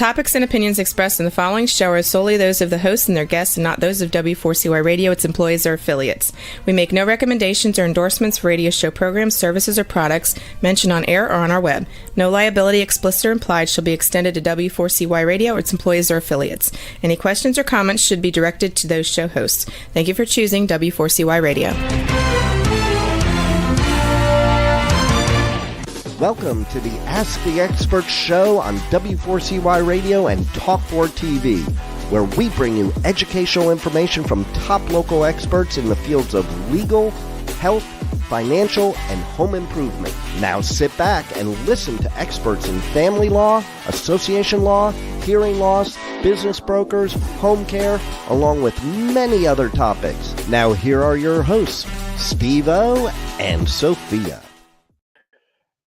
topics and opinions expressed in the following show are solely those of the hosts and their guests and not those of W4CY Radio, its employees, or affiliates. We make no recommendations or endorsements for radio show programs, services, or products mentioned on air or on our web. No liability, explicit or implied, shall be extended to W4CY Radio or its employees or affiliates. Any questions or comments should be directed to those show hosts. Thank you for choosing W4CY Radio. Welcome to the Ask the Expert show on W4CY Radio and Talk4 TV, where we bring you educational information from top local experts in the fields of legal, health, financial, and home improvement. Now sit back and listen to experts in family law, association law, hearing loss, business brokers, home care, along with many other topics. Now here are your hosts, Steve-O and Sophia.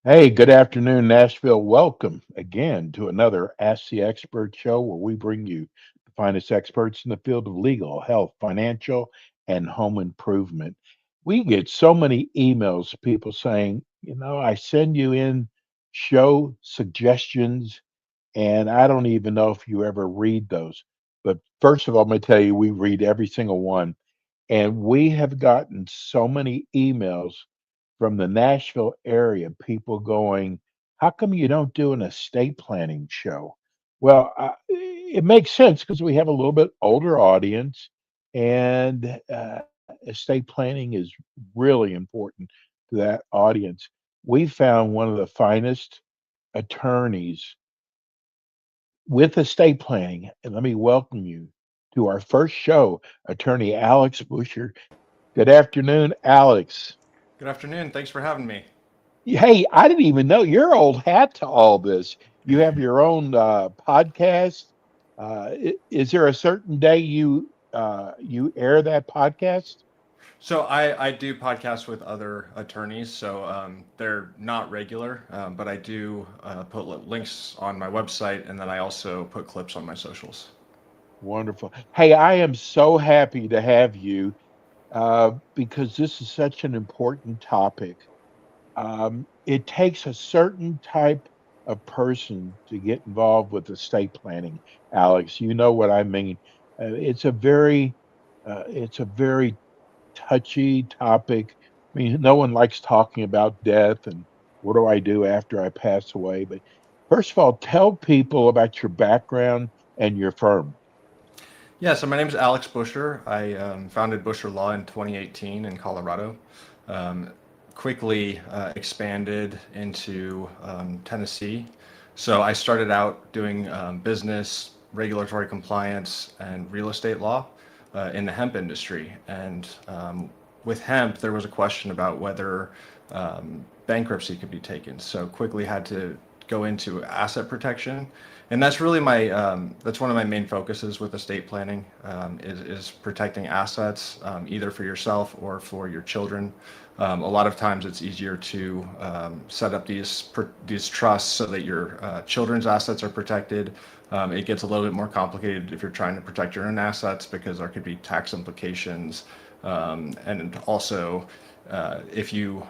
Hey, good afternoon, Nashville. Welcome again to another Ask the Expert show where we bring you the finest experts in the field of legal, health, financial, and home improvement. We get so many emails, people saying, I send you in show suggestions, and I don't even know if you ever read those. But first of all, I'm going to tell you, we read every single one. And we have gotten so many emails from the Nashville area, people going, how come you don't do an estate planning show? Well, it makes sense because we have a little bit older audience, and estate planning is really important to that audience. We found one of the finest attorneys with estate planning, and let me welcome you to our first show, Attorney Alex Busher. Good afternoon, Alex. Good afternoon. Thanks for having me. Hey, I didn't even know you're old hat to all this. You have your own podcast. Is there a certain day you air that podcast? So I do podcasts with other attorneys, so they're not regular, but I do put links on my website, and then I also put clips on my socials. Wonderful. Hey, I am so happy to have you. Because this is such an important topic. It takes a certain type of person to get involved with estate planning, Alex. You know what I mean. It's a very touchy topic. I mean, no one likes talking about death and what do I do after I pass away. But first of all, tell people about your background and your firm. Yeah, so my name is Alex Busher. I founded Busher Law in 2018 in Colorado. Quickly expanded into Tennessee. So I started out doing business, regulatory compliance, and real estate law in the hemp industry. And with hemp, there was a question about whether bankruptcy could be taken. So quickly had to go into asset protection. And that's really that's one of my main focuses with estate planning, is protecting assets, either for yourself or for your children. A lot of times it's easier to set up these trusts so that your children's assets are protected. It gets a little bit more complicated if you're trying to protect your own assets because there could be tax implications. And also, if you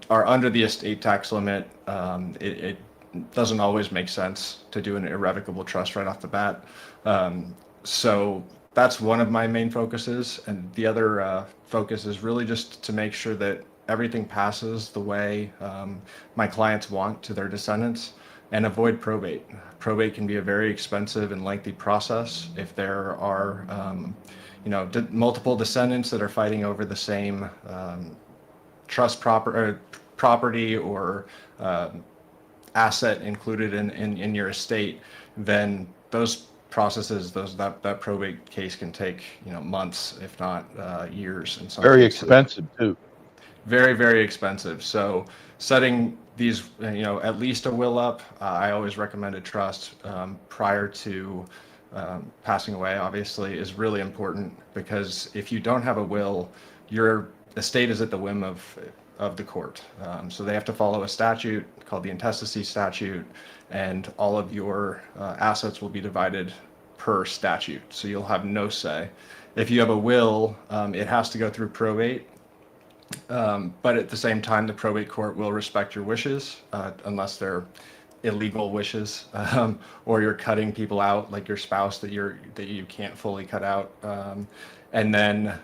are under the estate tax limit, it doesn't always make sense to do an irrevocable trust right off the bat. So that's one of my main focuses. And the other focus is really just to make sure that everything passes the way my clients want to their descendants and avoid probate. Probate can be a very expensive and lengthy process if there are multiple descendants that are fighting over the same trust property or asset included in your estate. Then those processes, that probate case can take months, if not years. In some very cases. Expensive too. Very, very expensive. So setting these, at least a will up. I always recommend a trust prior to passing away. Obviously, is really important because if you don't have a will, your estate is at the whim of the court. So they have to follow a statute called the intestacy statute, and all of your assets will be divided per statute. So you'll have no say. If you have a will, it has to go through probate. But at the same time, the probate court will respect your wishes unless they're illegal wishes, or you're cutting people out, like your spouse that you can't fully cut out, and then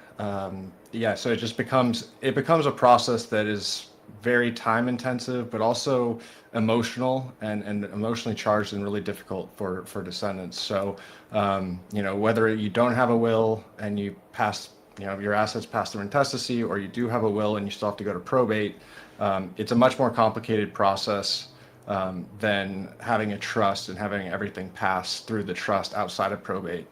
yeah, so it becomes a process that is very time intensive, but also emotional and emotionally charged and really difficult for descendants. So whether you don't have a will and you pass, your assets pass through intestacy, or you do have a will and you still have to go to probate, it's a much more complicated process than having a trust and having everything pass through the trust outside of probate.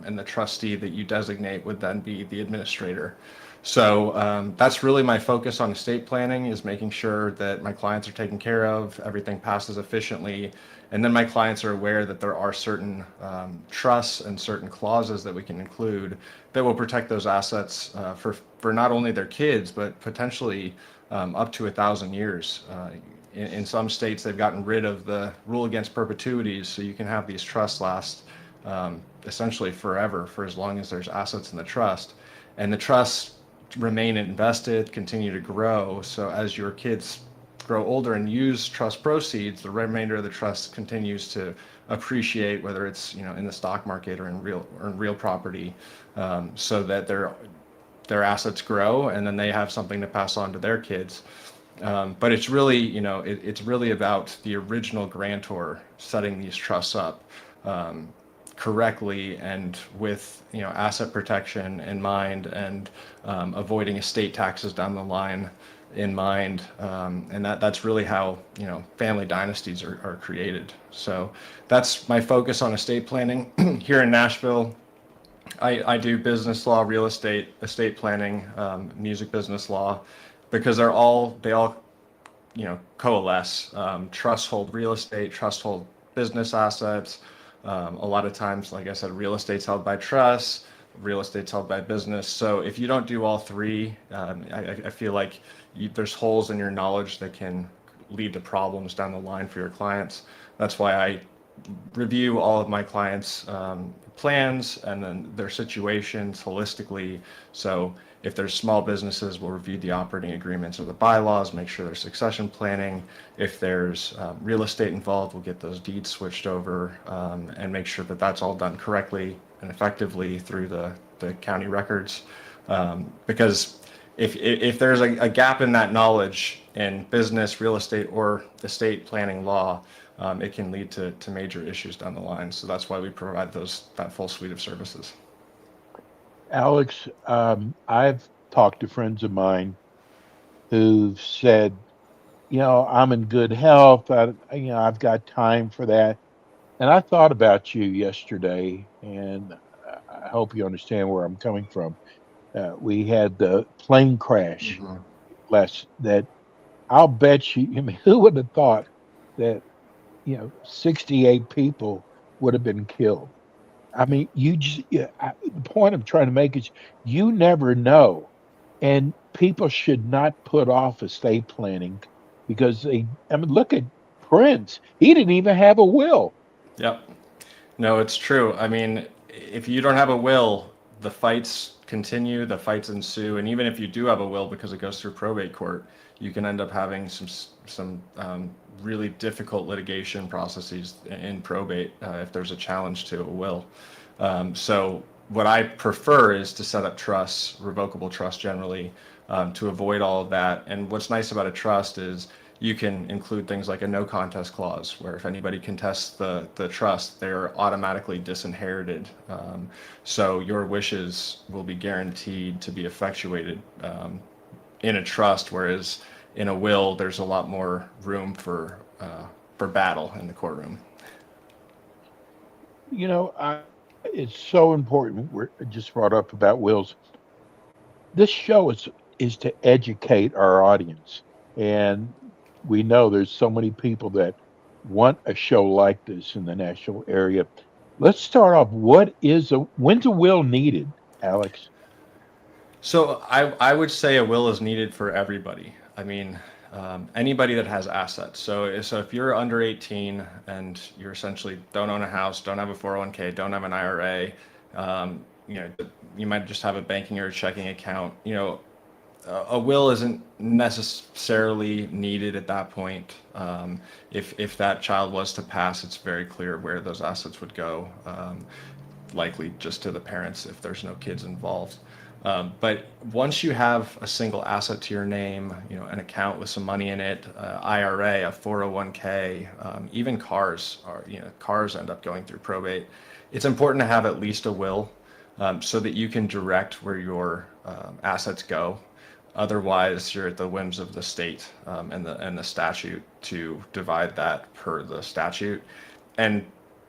And the trustee that you designate would then be the administrator. So that's really my focus on estate planning, is making sure that my clients are taken care of, everything passes efficiently, and then my clients are aware that there are certain trusts and certain clauses that we can include that will protect those assets for not only their kids, but potentially up to 1,000 years. In some states, they've gotten rid of the rule against perpetuities, so you can have these trusts last essentially forever, for as long as there's assets in the trust. And the trusts remain invested, continue to grow. So as your kids grow older and use trust proceeds, the remainder of the trust continues to appreciate, whether it's in the stock market or in real property, so that their assets grow, and then they have something to pass on to their kids. But it's really, it's really about the original grantor setting these trusts up correctly, and with asset protection in mind, and avoiding estate taxes down the line in mind, and that's really how family dynasties are created. So that's my focus on estate planning here in Nashville. I do business law, real estate, estate planning, music business law, because they all coalesce. Trusts hold real estate, trusts hold business assets. A lot of times, like I said, real estate's held by trusts, real estate's held by business. So if you don't do all three, I feel like there's holes in your knowledge that can lead to problems down the line for your clients. That's why I review all of my clients' plans and then their situations holistically. So if there's small businesses, we'll review the operating agreements or the bylaws, make sure there's succession planning. If there's real estate involved, we'll get those deeds switched over, and make sure that that's all done correctly and effectively through the county records. Because if there's a gap in that knowledge in business, real estate, or estate planning law, it can lead to major issues down the line. So that's why we provide that full suite of services. Alex, I've talked to friends of mine who've said, I'm in good health. I've got time for that. And I thought about you yesterday, and I hope you understand where I'm coming from. We had the plane crash that I'll bet you, who would have thought that, 68 people would have been killed? I mean, the point I'm trying to make is you never know. And people should not put off estate planning because look at Prince. He didn't even have a will. Yep. No, it's true. I mean, if you don't have a will, the fights continue, the fights ensue, and even if you do have a will, because it goes through probate court, you can end up having some really difficult litigation processes in probate if there's a challenge to a will. So what I prefer is to set up trusts, revocable trusts generally, to avoid all of that. And what's nice about a trust is you can include things like a no contest clause, where if anybody contests the trust, they're automatically disinherited. So your wishes will be guaranteed to be effectuated in a trust, whereas in a will, there's a lot more room for battle in the courtroom. It's so important. We're just brought up about wills. This show is to educate our audience, and we know there's so many people that want a show like this in the Nashville area. Let's start off. When's a will needed, Alex? So I would say a will is needed for everybody. I mean, anybody that has assets. So if you're under 18 and you're essentially don't own a house, don't have a 401k, don't have an IRA, you might just have a banking or a checking account. a will isn't necessarily needed at that point. If that child was to pass, it's very clear where those assets would go, likely just to the parents if there's no kids involved. But once you have a single asset to your name, an account with some money in it, IRA, a 401k, even cars end up going through probate. It's important to have at least a will, so that you can direct where your assets go. Otherwise, you're at the whims of the state, and the statute to divide that per the statute. And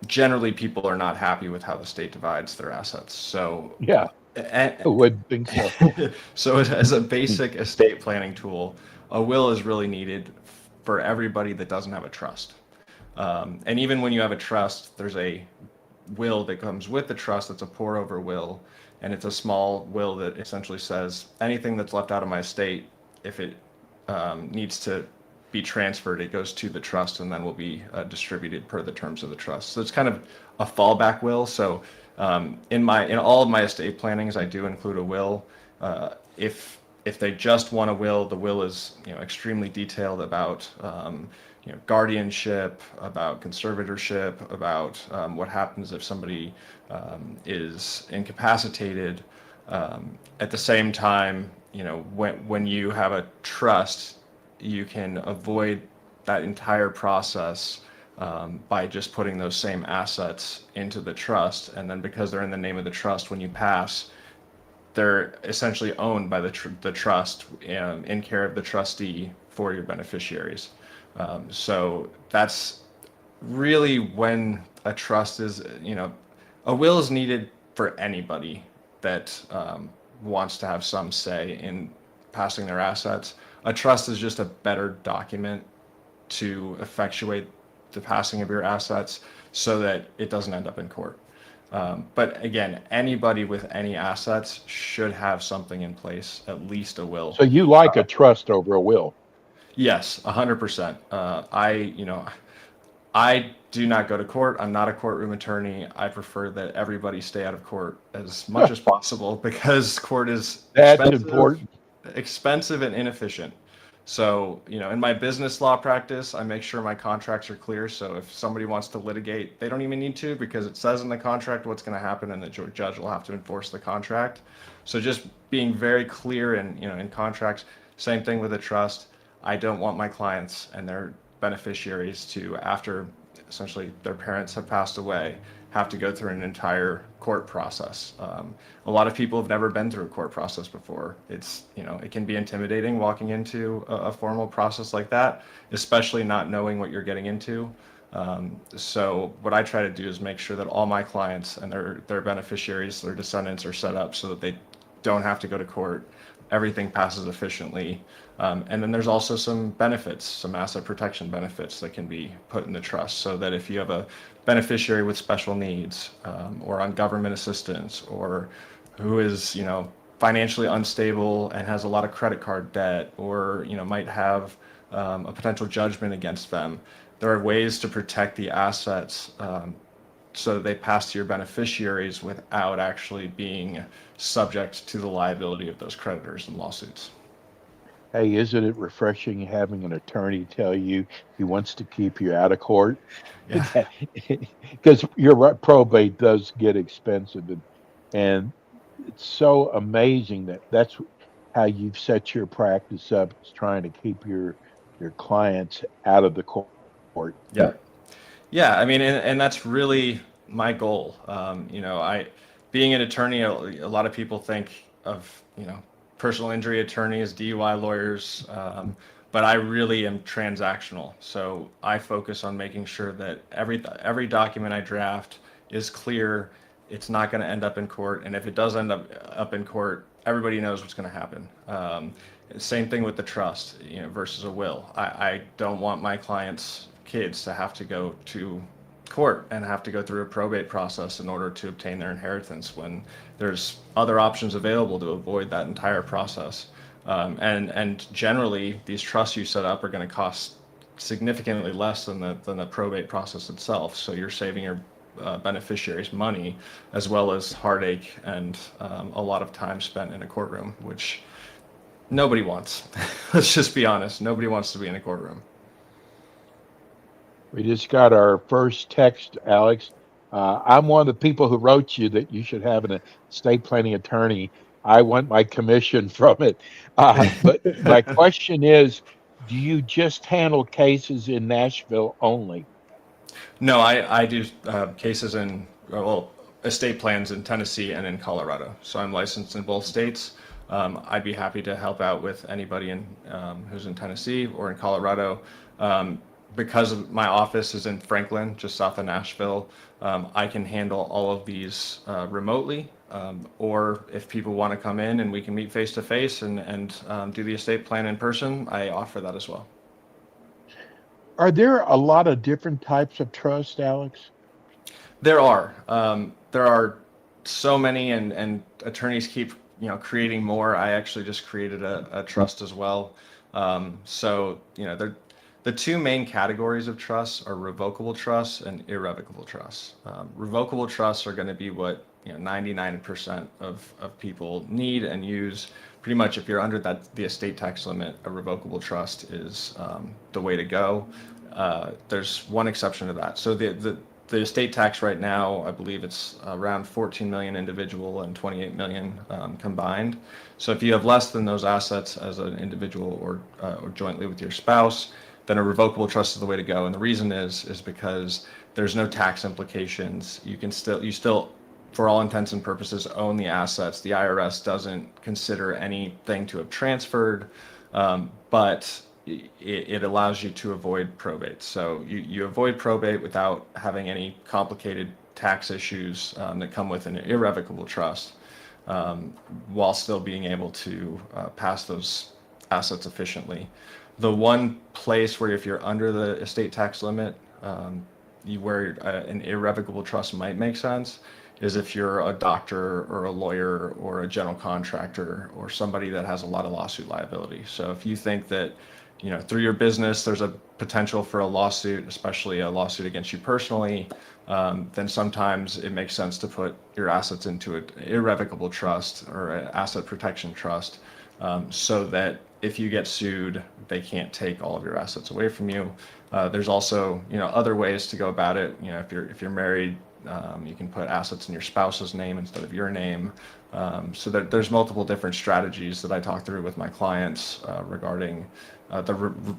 generally, people are not happy with how the state divides their assets. So, Yeah, I would think so. so as a basic estate planning tool, a will is really needed for everybody that doesn't have a trust. And even when you have a trust, there's a will that comes with the trust that's a pour over will, and it's a small will that essentially says anything that's left out of my estate, if it needs to be transferred, it goes to the trust and then will be distributed per the terms of the trust. So it's kind of a fallback will. So in all of my estate plannings, I do include a will. If they just want a will, the will is extremely detailed about guardianship, about conservatorship, about what happens if somebody is incapacitated. At the same time, when you have a trust, you can avoid that entire process by just putting those same assets into the trust. And then because they're in the name of the trust, when you pass, they're essentially owned by the trust in care of the trustee for your beneficiaries. So that's really when a trust is, a will is needed for anybody that wants to have some say in passing their assets. A trust is just a better document to effectuate the passing of your assets so that it doesn't end up in court. But again, anybody with any assets should have something in place, at least a will. So you like a trust over a will? Yes, 100%. I do not go to court. I'm not a courtroom attorney. I prefer that everybody stay out of court as much as possible because court is expensive and inefficient. So, in my business law practice, I make sure my contracts are clear. So if somebody wants to litigate, they don't even need to because it says in the contract what's going to happen and the judge will have to enforce the contract. So just being very clear in contracts. Same thing with a trust. I don't want my clients and their beneficiaries to, after essentially their parents have passed away, have to go through an entire court process. A lot of people have never been through a court process before. It can be intimidating walking into a formal process like that, especially not knowing what you're getting into. So what I try to do is make sure that all my clients and their beneficiaries, their descendants, are set up so that they don't have to go to court. Everything passes efficiently. And then there's also some benefits, some asset protection benefits that can be put in the trust so that if you have a beneficiary with special needs or on government assistance or who is, financially unstable and has a lot of credit card debt or, might have a potential judgment against them, there are ways to protect the assets so that they pass to your beneficiaries without actually being subject to the liability of those creditors and lawsuits. Hey, isn't it refreshing having an attorney tell you he wants to keep you out of court? Yeah. Because you're right, probate does get expensive, and it's so amazing that that's how you've set your practice up, is trying to keep your clients out of the court. Yeah. Yeah, I mean, and that's really my goal. Being an attorney, a lot of people think of, personal injury attorneys, DUI lawyers, but I really am transactional. So I focus on making sure that every document I draft is clear. It's not going to end up in court, and if it does end up in court, everybody knows what's going to happen. Same thing with the trust, versus a will. I don't want my clients' kids to have to go to court and have to go through a probate process in order to obtain their inheritance when there's other options available to avoid that entire process. And generally, these trusts you set up are going to cost significantly less than the probate process itself. So you're saving your beneficiaries money as well as heartache and a lot of time spent in a courtroom, which Nobody wants. Let's just be honest. Nobody wants to be in a courtroom. We just got our first text, Alex. I'm one of the people who wrote you that you should have an estate planning attorney. I want my commission from it. But my question is, do you just handle cases in Nashville only? No, I do cases in, well, estate plans in Tennessee and in Colorado. So I'm licensed in both states. I'd be happy to help out with anybody who's in Tennessee or in Colorado. Because my office is in Franklin, just south of Nashville, I can handle all of these remotely. Or if people want to come in and we can meet face to face and do the estate plan in person, I offer that as well. Are there a lot of different types of trust, Alex? There are. There are so many, and attorneys keep creating more. I actually just created a trust as well. So the two main categories of trusts are revocable trusts and irrevocable trusts. Revocable trusts are going to be what 99% of people need and use. Pretty much, if you're under the estate tax limit, a revocable trust is the way to go. There's one exception to that. So the estate tax right now, I believe it's around 14 million individual and 28 million combined. So if you have less than those assets as an individual or jointly with your spouse, then a revocable trust is the way to go. And the reason is because there's no tax implications. You still, for all intents and purposes, own the assets. The IRS doesn't consider anything to have transferred, but it allows you to avoid probate. So you avoid probate without having any complicated tax issues that come with an irrevocable trust, while still being able to pass those assets efficiently. The one place where if you're under the estate tax limit, where an irrevocable trust might make sense is if you're a doctor or a lawyer or a general contractor or somebody that has a lot of lawsuit liability. So if you think that through your business, there's a potential for a lawsuit, especially a lawsuit against you personally, then sometimes it makes sense to put your assets into an irrevocable trust or an asset protection trust, so that if you get sued, they can't take all of your assets away from you. There's also, other ways to go about it. If you're married, you can put assets in your spouse's name instead of your name. So there's multiple different strategies that I talk through with my clients regarding the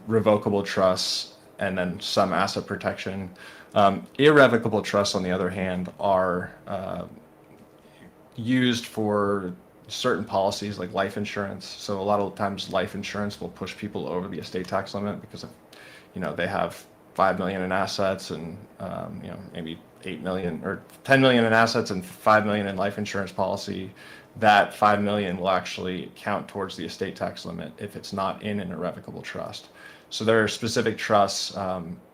revocable trusts and then some asset protection. Irrevocable trusts, on the other hand, are used for certain policies like life insurance. So a lot of times life insurance will push people over the estate tax limit because of, they have 5 million in assets and maybe 8 million or 10 million in assets and 5 million in life insurance policy. That 5 million will actually count towards the estate tax limit if it's not in an irrevocable trust. So there are specific trusts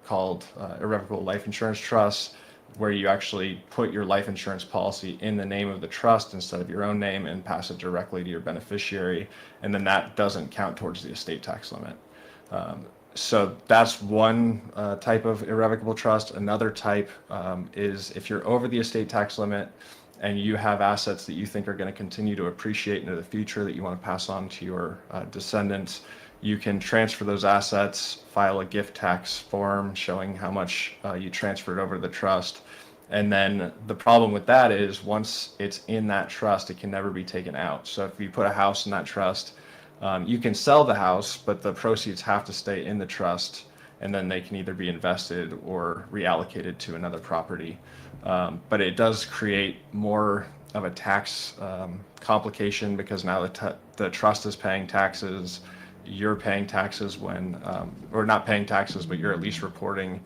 called irrevocable life insurance trusts, where you actually put your life insurance policy in the name of the trust instead of your own name and pass it directly to your beneficiary, and then that doesn't count towards the estate tax limit. So that's one type of irrevocable trust. Another type is if you're over the estate tax limit and you have assets that you think are going to continue to appreciate into the future that you want to pass on to your descendants, you can transfer those assets, file a gift tax form showing how much you transferred over to the trust. And then the problem with that is once it's in that trust, it can never be taken out. So if you put a house in that trust, you can sell the house, but the proceeds have to stay in the trust, and then they can either be invested or reallocated to another property. But it does create more of a tax complication because now the trust is paying taxes. You're paying taxes when, or not paying taxes, but you're at least reporting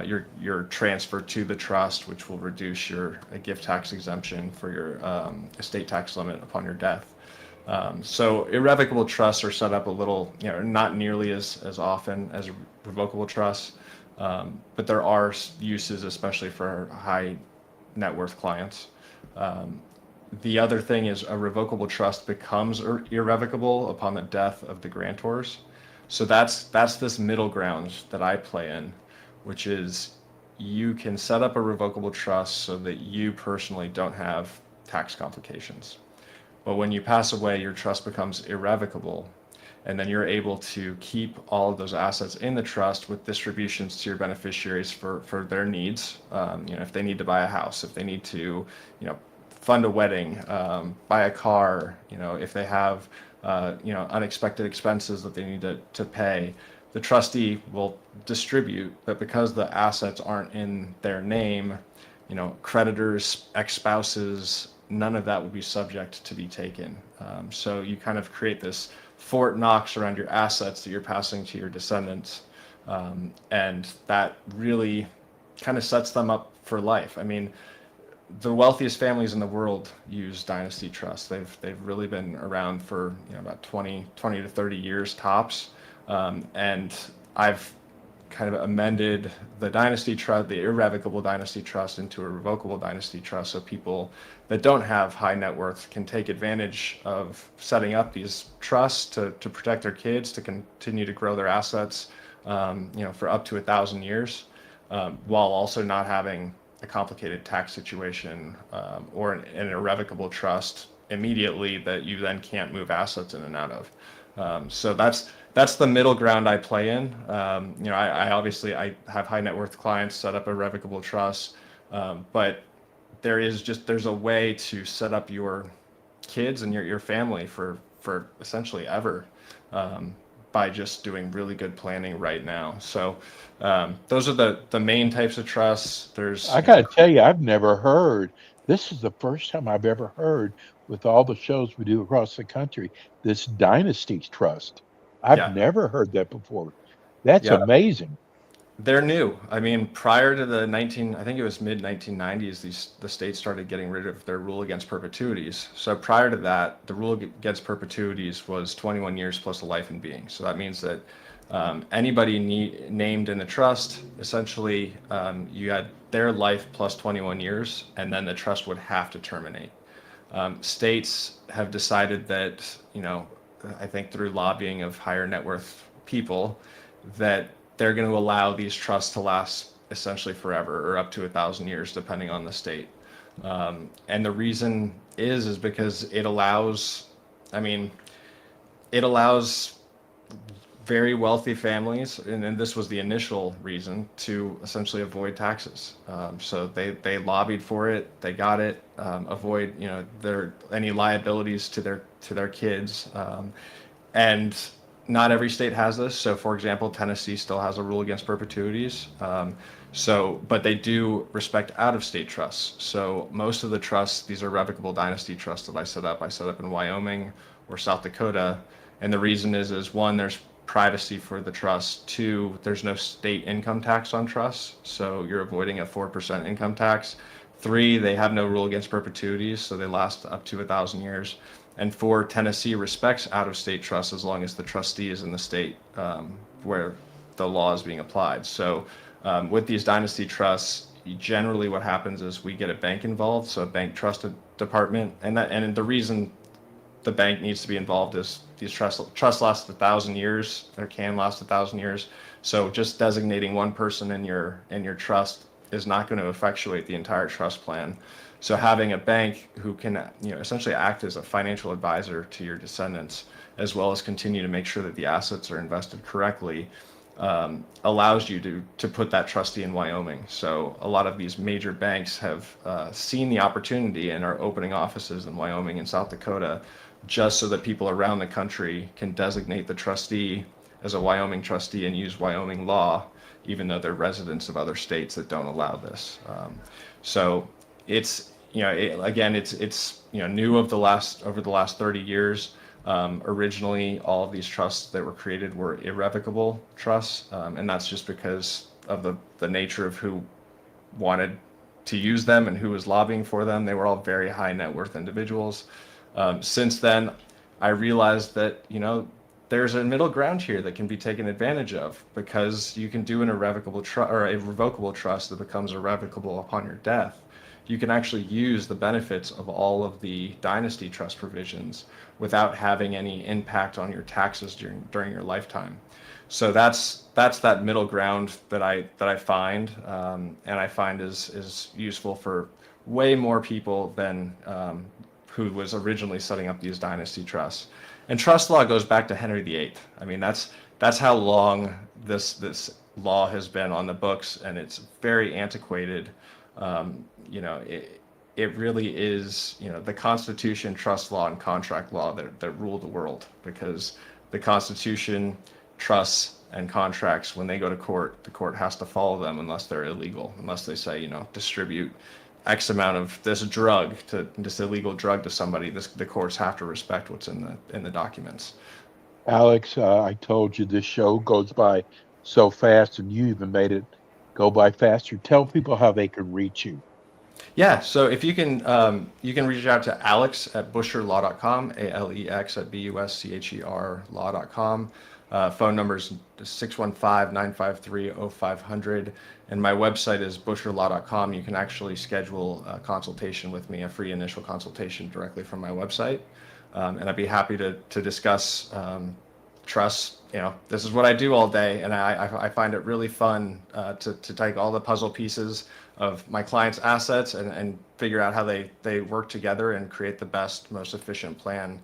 your transfer to the trust, which will reduce your gift tax exemption for your estate tax limit upon your death. So irrevocable trusts are set up a little, not nearly as often as revocable trusts, but there are uses, especially for high net worth clients. The other thing is a revocable trust becomes irrevocable upon the death of the grantors. So that's this middle ground that I play in, which is you can set up a revocable trust so that you personally don't have tax complications. But when you pass away, your trust becomes irrevocable. and then you're able to keep all of those assets in the trust with distributions to your beneficiaries for their needs. If they need to buy a house, if they need to, fund a wedding, buy a car, if they have, unexpected expenses that they need to pay, the trustee will distribute. But because the assets aren't in their name, creditors, ex-spouses, none of that would be subject to be taken. So you kind of create this Fort Knox around your assets that you're passing to your descendants. And that really kind of sets them up for life. I mean, the wealthiest families in the world use dynasty trusts. They've really been around for about 20 to 30 years tops. And I've kind of amended the dynasty trust, the irrevocable dynasty trust, into a revocable dynasty trust, so people that don't have high net worth can take advantage of setting up these trusts to protect their kids, to continue to grow their assets, for up to 1,000 years, while also not having a complicated tax situation, or an irrevocable trust immediately that you then can't move assets in and out of. So that's the middle ground I play in. I obviously I have high net worth clients set up a revocable trust, but there's a way to set up your kids and your family for essentially ever, by just doing really good planning right now. So those are the main types of trusts. I got to tell you, I've never heard. This is the first time I've ever heard, with all the shows we do across the country, this dynasty trust. I've Yeah. never heard that before. That's Yeah. amazing. They're new. I mean, prior to I think it was mid 1990s, the states started getting rid of their rule against perpetuities. So prior to that, the rule against perpetuities was 21 years plus a life in being. So that means that anybody named in the trust, essentially, you had their life plus 21 years, and then the trust would have to terminate. States have decided that, I think through lobbying of higher net worth people, that they're going to allow these trusts to last essentially forever, or up to 1,000 years, depending on the state. And the reason is because it allows very wealthy families, and this was the initial reason, to essentially avoid taxes. So they lobbied for it, they got it, avoid any liabilities to their kids, and not every state has this. So, for example, Tennessee still has a rule against perpetuities. But they do respect out-of-state trusts. So most of the trusts, these are revocable dynasty trusts that I set up in Wyoming or South Dakota. And the reason is one, there's privacy for the trust. Two, there's no state income tax on trusts, so you're avoiding a 4% income tax. Three, they have no rule against perpetuities, so they last up to 1,000 years. And four, Tennessee respects out-of-state trusts as long as the trustee is in the state where the law is being applied. So with these dynasty trusts, generally what happens is we get a bank involved, so a bank trust department, and the reason the bank needs to be involved is these trusts last 1,000 years, or can last 1,000 years. So just designating one person in your trust is not going to effectuate the entire trust plan. So having a bank who can essentially act as a financial advisor to your descendants, as well as continue to make sure that the assets are invested correctly, allows you to put that trustee in Wyoming. So a lot of these major banks have seen the opportunity and are opening offices in Wyoming and South Dakota, just so that people around the country can designate the trustee as a Wyoming trustee and use Wyoming law, even though they're residents of other states that don't allow this. So it's it's new over the last 30 years. Originally, all of these trusts that were created were irrevocable trusts, and that's just because of the nature of who wanted to use them and who was lobbying for them. They were all very high net worth individuals. Since then, I realized that there's a middle ground here that can be taken advantage of, because you can do an irrevocable trust or a revocable trust that becomes irrevocable upon your death. You can actually use the benefits of all of the dynasty trust provisions without having any impact on your taxes during your lifetime. So that's that middle ground that I find, and I find is useful for way more people than who was originally setting up these dynasty trusts. And trust law goes back to Henry VIII. I mean, that's how long this law has been on the books, and it's very antiquated. It really is, the Constitution, trust law, and contract law that rule the world, because the Constitution, trusts, and contracts, when they go to court, the court has to follow them unless they're illegal, unless they say, distribute X amount of this drug this illegal drug to somebody. The courts have to respect what's in the documents. Alex, I told you this show goes by so fast, and you even made it go by faster. Tell people how they can reach you. Yeah, so if you can reach out to Alex at buscherlaw.com, ALEX at BUSCHER law.com. Phone number is 615-953-0500. And my website is buscherlaw.com. You can actually schedule a consultation with me, a free initial consultation directly from my website. And I'd be happy to discuss trust. This is what I do all day, and I find it really fun to take all the puzzle pieces of my clients' assets and figure out how they work together and create the best, most efficient plan,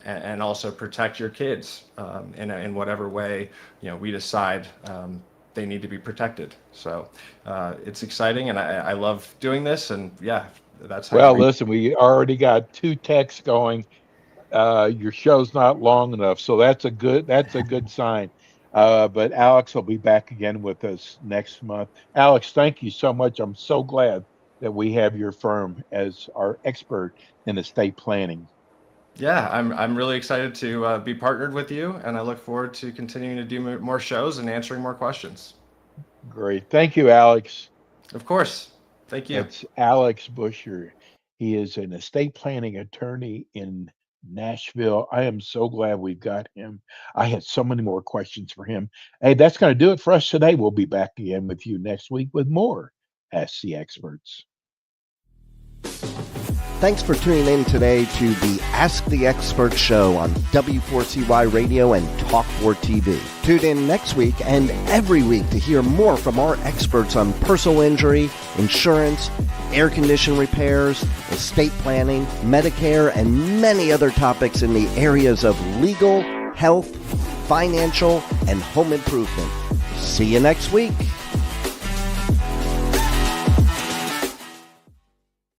and also protect your kids in whatever way we decide they need to be protected. So it's exciting, and I love doing this. And yeah, that's how. Well, listen, we already got 2 texts going. Your show's not long enough, so that's a good sign. But Alex will be back again with us next month. Alex, thank you so much. I'm so glad that we have your firm as our expert in estate planning. Yeah, I'm really excited to be partnered with you, and I look forward to continuing to do more shows and answering more questions. Great. Thank you, Alex. Of course. Thank you. That's Alex Buscher. He is an estate planning attorney in Nashville. I am so glad we've got him. I had so many more questions for him. Hey, that's going to do it for us today. We'll be back again with you next week with more Ask the Experts. Thanks for tuning in today to the Ask the Expert show on W4CY Radio and Talk4 TV. Tune in next week and every week to hear more from our experts on personal injury, insurance, air condition repairs, estate planning, Medicare, and many other topics in the areas of legal, health, financial, and home improvement. See you next week.